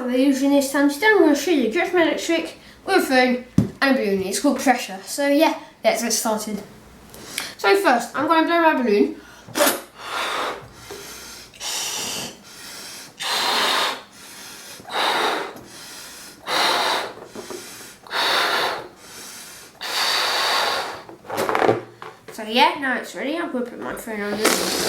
what we're using this time. Today I'm going to show you a Dutch magic trick with a phone and a balloon. It's called Pressure. So yeah, let's get started. So first, I'm going to blow my balloon. So yeah, now it's ready. I'm going to put my phone on this.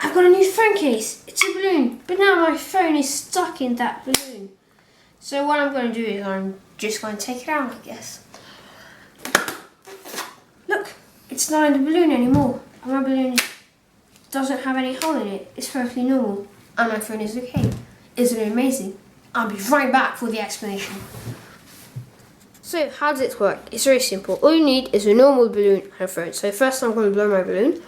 I've got a new phone case. It's a balloon, but now my phone is stuck in that balloon. So what I'm going to do is I'm just going to take it out, I guess. Look, it's not in the balloon anymore. And my balloon doesn't have any hole in it. It's perfectly normal. And my phone is okay. Isn't it amazing? I'll be right back for the explanation. So how does it work? It's very simple. All you need is a normal balloon and a phone. So first I'm going to blow my balloon.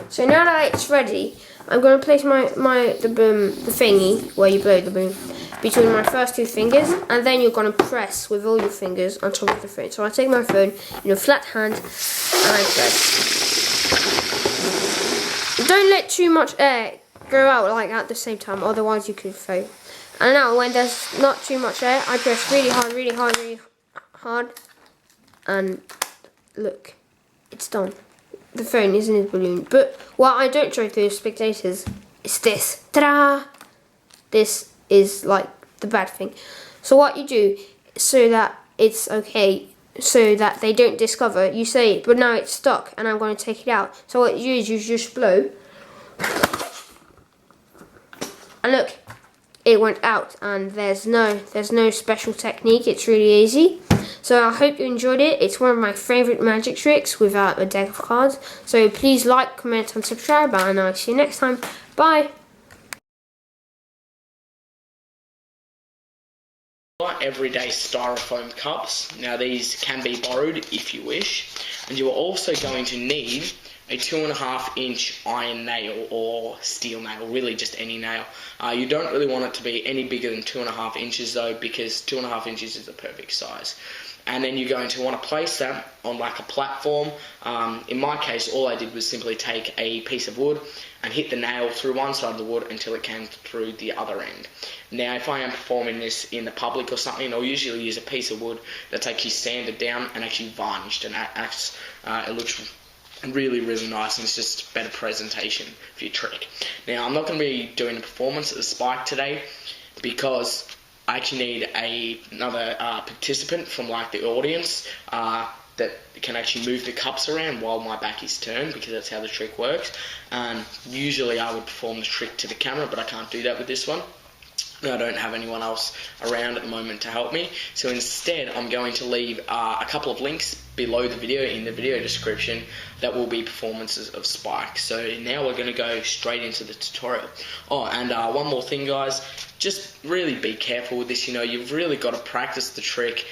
So now that it's ready, I'm going to place the thingy where you blow the balloon between my first two fingers, and then you're going to press with all your fingers on top of the phone. So I take my phone in a flat hand and I press. Don't let too much air go out like at the same time, otherwise you could fail. And now when there's not too much air, I press really hard, really hard, really hard, and look, it's done. The phone is in his balloon. But what I don't show to the spectators is this. Ta-da! This is like the bad thing. So what you do, so that it's okay, so that they don't discover, you say, but now it's stuck and I'm going to take it out. So what you do is you just blow. And look, it went out, and there's no special technique. It's really easy. So I hope you enjoyed it. It's one of my favourite magic tricks without a deck of cards. So please like, comment and subscribe, and I'll see you next time. Bye! Everyday styrofoam cups. Now these can be borrowed if you wish. And you are also going to need a 2.5 inch iron nail or steel nail, really just any nail. You don't really want it to be any bigger than 2.5 inches though, because 2.5 inches is the perfect size. And then you're going to want to place that on like a platform. In my case, all I did was simply take a piece of wood and hit the nail through one side of the wood until it came through the other end. Now, if I am performing this in the public or something, I'll usually use a piece of wood that's actually sanded down and actually varnished, and it looks really, really nice, and it's just better presentation for your trick. Now, I'm not going to be doing a performance at the spike today because I actually need another participant from like the audience that can actually move the cups around while my back is turned, because that's how the trick works. And usually I would perform the trick to the camera, but I can't do that with this one. I don't have anyone else around at the moment to help me, so instead I'm going to leave a couple of links below the video in the video description that will be performances of Spike. So now we're going to go straight into the tutorial. Oh, and one more thing guys, just really be careful with this. You know, you've really got to practice the trick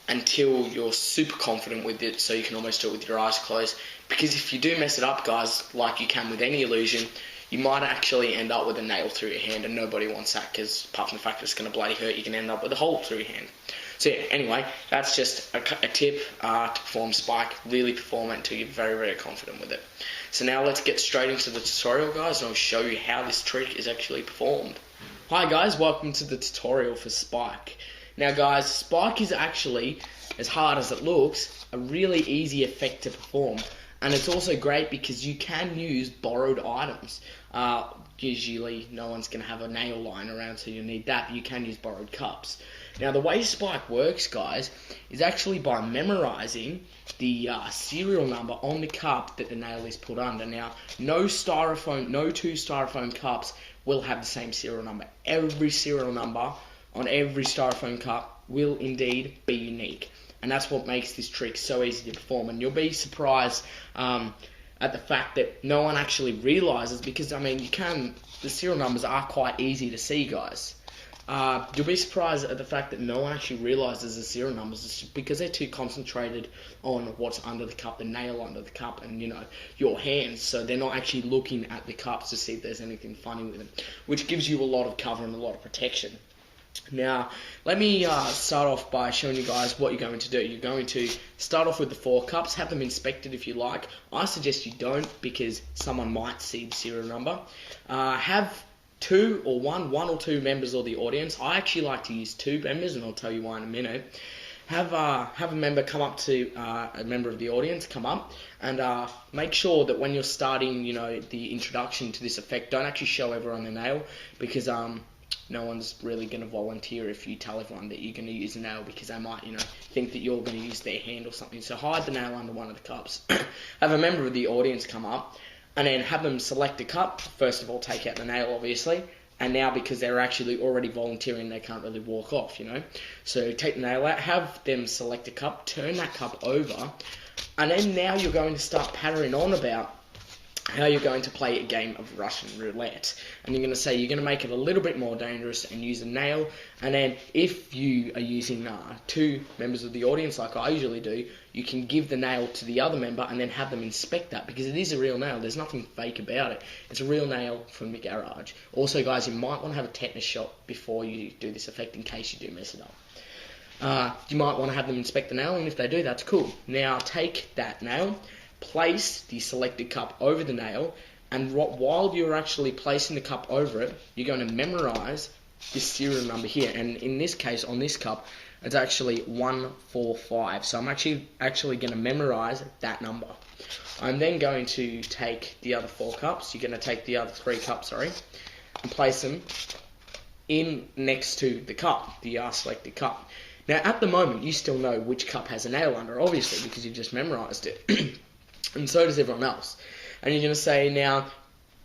until you're super confident with it, so you can almost do it with your eyes closed, because if you do mess it up guys, like you can with any illusion, you might actually end up with a nail through your hand, and nobody wants that, because apart from the fact that it's going to bloody hurt, you can end up with a hole through your hand. So yeah, anyway, that's just a tip to perform Spike. Really perform it until you're very, very confident with it. So now let's get straight into the tutorial guys, and I'll show you how this trick is actually performed. Hi guys, welcome to the tutorial for Spike. Now guys, Spike is actually, as hard as it looks, a really easy effect to perform. And it's also great because you can use borrowed items. Usually no one's going to have a nail line around, so you need that, but you can use borrowed cups. Now the way Spike works guys is actually by memorizing the serial number on the cup that the nail is put under. Now no two styrofoam cups will have the same serial number. Every serial number on every styrofoam cup will indeed be unique. And that's what makes this trick so easy to perform. And you'll be surprised at the fact that no one actually realizes, because I mean the serial numbers are quite easy to see guys. you'll be surprised at the fact that no one actually realises the serial numbers. It's because they're too concentrated on what's under the cup, the nail under the cup, and your hands. So they're not actually looking at the cups to see if there's anything funny with them, which gives you a lot of cover and a lot of protection. Now, let me start off by showing you guys what you're going to do. You're going to start off with the 4 cups, have them inspected if you like. I suggest you don't, because someone might see the serial number. Have 2 or 1 or 2 members of the audience. I actually like to use 2 members, and I'll tell you why in a minute. Have a member come up to a member of the audience, come up, and make sure that when you're starting, the introduction to this effect, don't actually show everyone the nail, because no one's really going to volunteer if you tell everyone that you're going to use a nail, because they might, think that you're going to use their hand or something. So hide the nail under one of the cups. Have a member of the audience come up, and then have them select a cup. First of all, take out the nail, obviously. And now, because they're actually already volunteering, they can't really walk off, So take the nail out, have them select a cup, turn that cup over, and then now you're going to start pattering on about how you're going to play a game of Russian roulette. And you're going to say you're going to make it a little bit more dangerous and use a nail. And then if you are using 2 members of the audience, like I usually do, you can give the nail to the other member and then have them inspect that, because it is a real nail. There's nothing fake about it. It's a real nail from the garage. Also, guys, you might want to have a tetanus shot before you do this effect in case you do mess it up. You might want to have them inspect the nail, and if they do, that's cool. Now take that nail, place the selected cup over the nail, and while you're actually placing the cup over it, you're going to memorize this serial number here. And in this case, on this cup, it's actually 145. So I'm actually going to memorize that number. I'm then going to take the other 4 cups. You're going to take the other 3 cups, and place them in next to the cup, the selected cup. Now, at the moment, you still know which cup has a nail under, obviously, because you just memorized it. And so does everyone else. And you're going to say, now,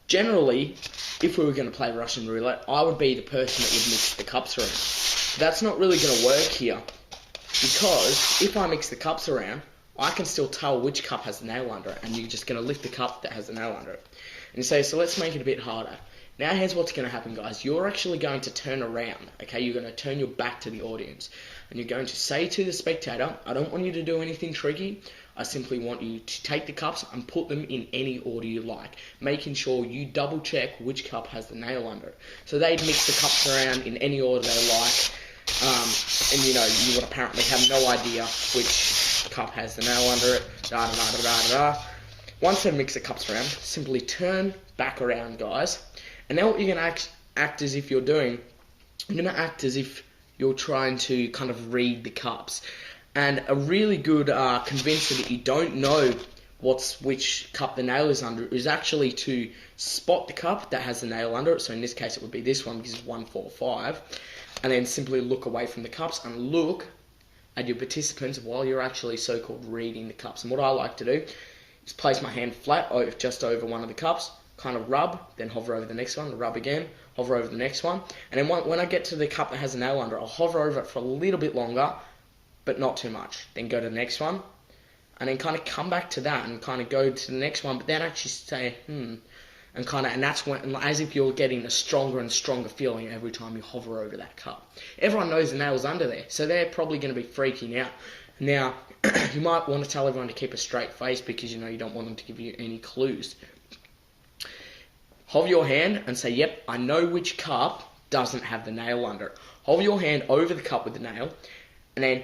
generally, if we were going to play Russian roulette, I would be the person that would mix the cups around. But that's not really going to work here, because if I mix the cups around, I can still tell which cup has the nail under it, and you're just going to lift the cup that has the nail under it. And you say, so let's make it a bit harder. Now here's what's going to happen, guys. You're actually going to turn around, okay? You're going to turn your back to the audience. And you're going to say to the spectator, I don't want you to do anything tricky. I simply want you to take the cups and put them in any order you like, making sure you double check which cup has the nail under it. So they'd mix the cups around in any order they like, and you would apparently have no idea which cup has the nail under it, Once they mix the cups around, simply turn back around, guys. And now what you're going to act as if you're doing, you're going to act as if you're trying to kind of read the cups. And a really good convincer that you don't know which cup the nail is under is actually to spot the cup that has the nail under it. So in this case it would be this one, because it's 145. And then simply look away from the cups and look at your participants while you're actually so-called reading the cups. And what I like to do is place my hand flat just over one of the cups, kind of rub, then hover over the next one, rub again, hover over the next one. And then when I get to the cup that has a nail under it, I'll hover over it for a little bit longer, but not too much. Then go to the next one, and then kind of come back to that and kind of go to the next one, but then actually say, and that's when, as if you're getting a stronger and stronger feeling every time you hover over that cup. Everyone knows the nail's under there, so they're probably going to be freaking out. Now, you might want to tell everyone to keep a straight face, because you don't want them to give you any clues. Hover your hand and say, yep, I know which cup doesn't have the nail under it. Hover your hand over the cup with the nail, and then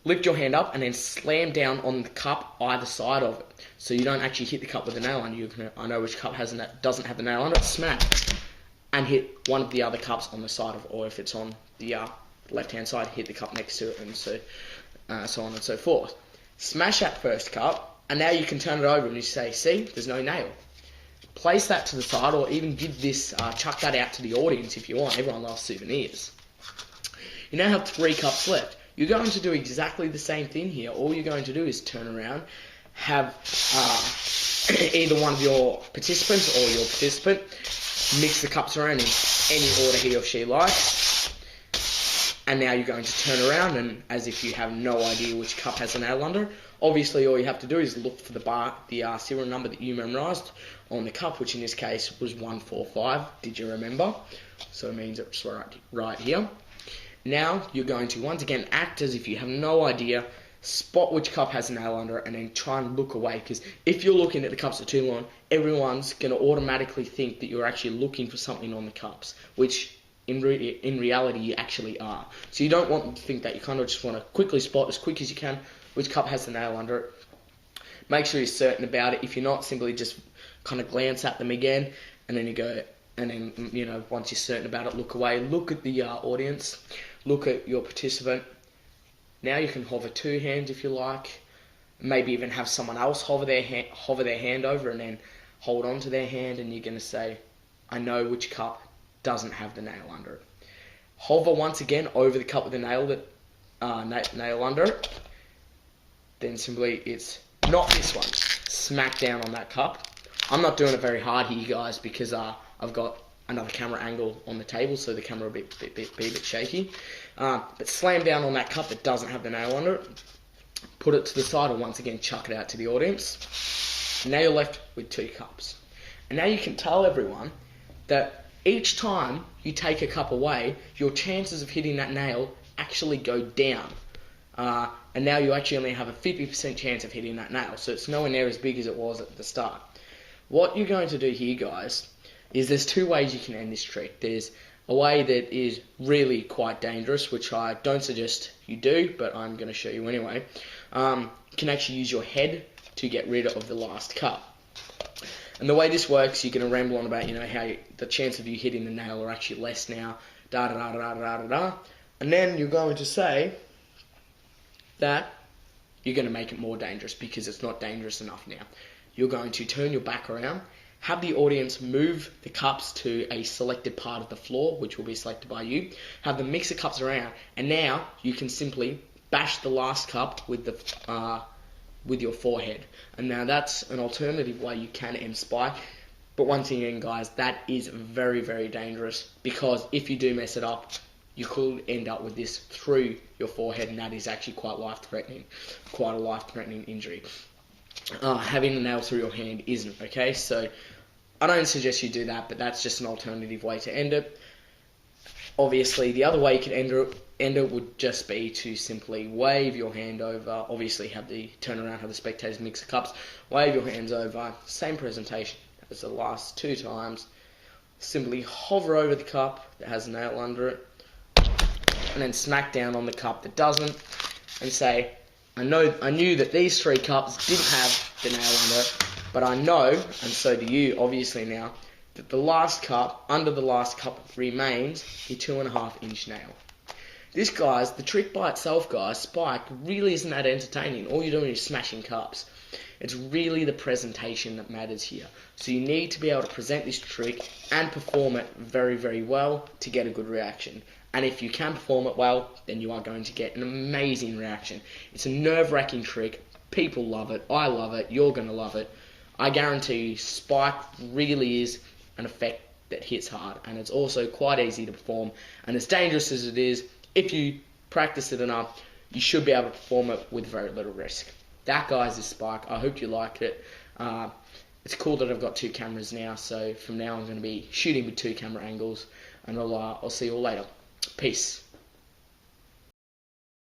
lift your hand up and then slam down on the cup either side of it. So you don't actually hit the cup with the nail under. I know which cup doesn't have the nail under it. Smack. And hit one of the other cups on the side of it, or if it's on the left-hand side, hit the cup next to it, and so on and so forth. Smash that first cup, and now you can turn it over and you say, see, there's no nail. Place that to the side, or even give this, chuck that out to the audience if you want. Everyone loves souvenirs. You now have 3 cups left. You're going to do exactly the same thing here. All you're going to do is turn around, have either one of your participants or your participant mix the cups around in any order he or she likes. And now you're going to turn around, and as if you have no idea which cup has a nail under, Obviously, all you have to do is look for the serial number that you memorised on the cup, which in this case was 145. Did you remember? So it means it's right here. Now you're going to once again act as if you have no idea, spot which cup has a nail under it, and then try and look away. Because if you're looking at the cups for too long, everyone's going to automatically think that you're actually looking for something on the cups, which in reality you actually are. So you don't want them to think that. You kind of just want to quickly spot as quick as you can which cup has the nail under it. Make sure you're certain about it. If you're not, simply just kind of glance at them again, and then you go, and then, you know, once you're certain about it, look away. Look at the audience. Look at your participant. Now you can hover two hands if you like. Maybe even have someone else hover their hand over and then hold on to their hand, and you're going to say, I know which cup doesn't have the nail under it. Hover once again over the cup with the nail under it. Then simply it's not this one. Smack down on that cup. I'm not doing it very hard here, guys, because I've got another camera angle on the table, so the camera will be a bit shaky. But slam down on that cup that doesn't have the nail under it. Put it to the side, and once again chuck it out to the audience. Now you're left with two cups. And now you can tell everyone that each time you take a cup away, your chances of hitting that nail actually go down. And now you actually only have a 50% chance of hitting that nail. So it's nowhere near as big as it was at the start. What you're going to do here, guys, is there's two ways you can end this trick. There's a way that is really quite dangerous, which I don't suggest you do, but I'm going to show you anyway. You can actually use your head to get rid of the last cup. And the way this works, you're going to ramble on about, you know, how the chance of you hitting the nail are actually less now, da-da-da-da-da-da-da. And then you're going to say that you're going to make it more dangerous because it's not dangerous enough now. You're going to turn your back around, have the audience move the cups to a selected part of the floor, which will be selected by you, have them mix the cups around, and now you can simply bash the last cup with your forehead. And now that's an alternative way you can end Spike. But once again, guys, that is very, very dangerous, because if you do mess it up, you could end up with this through your forehead, and that is actually quite a life-threatening injury. Having a nail through your hand isn't, okay? So I don't suggest you do that, but that's just an alternative way to end it. Obviously, the other way you can end it would just be to simply wave your hand over. Obviously, turn around, have the spectators mix the cups, wave your hands over, same presentation as the last two times. Simply hover over the cup that has a nail under it, and then smack down on the cup that doesn't, and say, I knew that these three cups didn't have the nail under it, but I know, and so do you obviously now, that the last cup, under the last cup, remains a 2.5 inch nail. This, guys, the trick by itself, guys, Spike, really isn't that entertaining. All you're doing is smashing cups. It's really the presentation that matters here. So you need to be able to present this trick and perform it very, very well to get a good reaction. And if you can perform it well, then you are going to get an amazing reaction. It's a nerve-wracking trick. People love it. I love it. You're going to love it. I guarantee you, Spike really is an effect that hits hard. And it's also quite easy to perform. And as dangerous as it is, if you practice it enough, you should be able to perform it with very little risk. That, guys, is Spike. I hope you liked it. It's cool that I've got two cameras now. So from now I'm going to be shooting with two camera angles. And I'll see you all later. Peace.